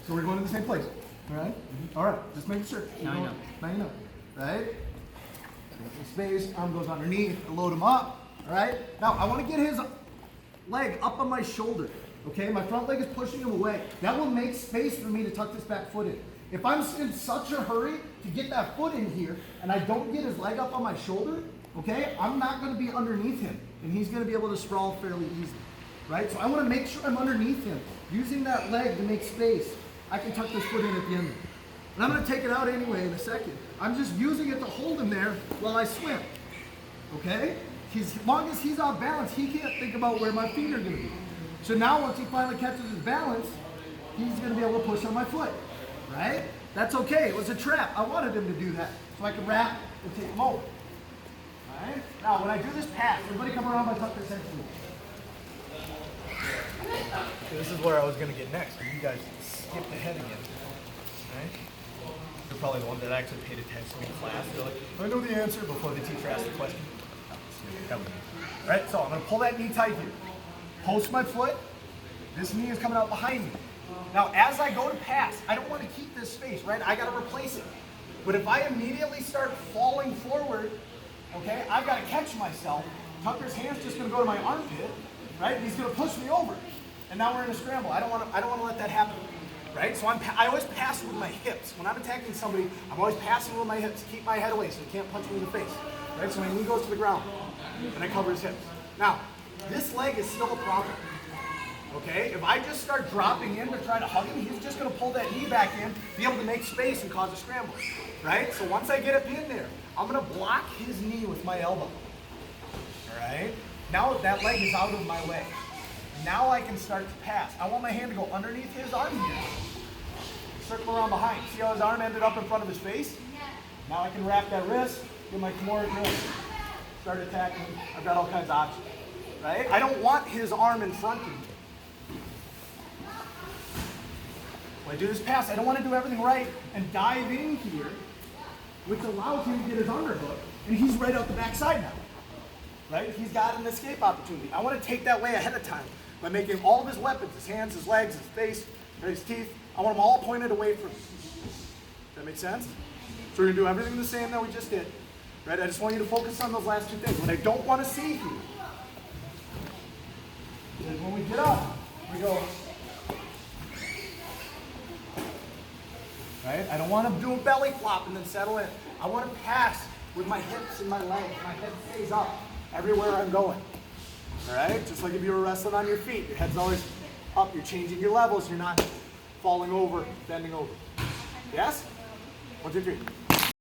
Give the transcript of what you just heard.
So we're going to the same place, all right? All right, just making sure. Now you know. Now you know, right? Space, arm goes underneath, load him up, all right? Now I want to get his leg up on my shoulder, okay? My front leg is pushing him away. That will make space for me to tuck this back foot in. If I'm in such a hurry to get that foot in here and I don't get his leg up on my shoulder, okay, I'm not going to be underneath him and he's going to be able to sprawl fairly easily, right? So I want to make sure I'm underneath him. Using that leg to make space, I can tuck this foot in at the end of it. And I'm going to take it out anyway in a second. I'm just using it to hold him there while I swim, okay? As long as he's off balance, he can't think about where my feet are going to be. So now once he finally catches his balance, he's going to be able to push on my foot, right? That's okay. It was a trap. I wanted him to do that so I could wrap and take him over. All right? Now when I do this pass, everybody come around, I tuck this head to me. This is where I was going to get next, but you guys skipped ahead again. Right? You're probably the one that actually paid attention in class. They're like, I know the answer before the teacher asked the question. All right, so I'm going to pull that knee tight here. Post my foot. This knee is coming out behind me. Now, as I go to pass, I don't want to keep this space, right? I got to replace it. But if I immediately start falling forward, okay, I've got to catch myself. Tucker's hand's just going to go to my armpit, right? He's going to push me over. And now we're in a scramble. I don't want to let that happen, right? So I always pass with my hips. When I'm attacking somebody, I'm always passing with my hips. Keep my head away so he can't punch me in the face, right? So my knee goes to the ground, and I cover his hips. Now, this leg is still a problem, okay? If I just start dropping in to try to hug him, he's just going to pull that knee back in, be able to make space and cause a scramble, right? So once I get up in there, I'm going to block his knee with my elbow, all right? Now that leg is out of my way. Now I can start to pass. I want my hand to go underneath his arm here. Circle around behind. See how his arm ended up in front of his face? Now I can wrap that wrist, get my Kimura grip, start attacking. I've got all kinds of options, right? I don't want his arm in front of me. When I do this pass, I don't want to do everything right and dive in here, which allows him to get his underhook, and he's right out the backside now, right? He's got an escape opportunity. I want to take that way ahead of time by making all of his weapons, his hands, his legs, his face, his teeth, I want them all pointed away from him. Does that make sense? So we're going to do everything the same that we just did, right? I just want you to focus on those last two things. What I don't want to see here is when we get up, we go, right? I don't want to do a belly flop and then settle in. I want to pass with my hips and my legs. My head stays up everywhere I'm going. All right? Just like if you were wrestling on your feet. Your head's always up. You're changing your levels. You're not falling over, bending over. Yes? 1, 2, 3.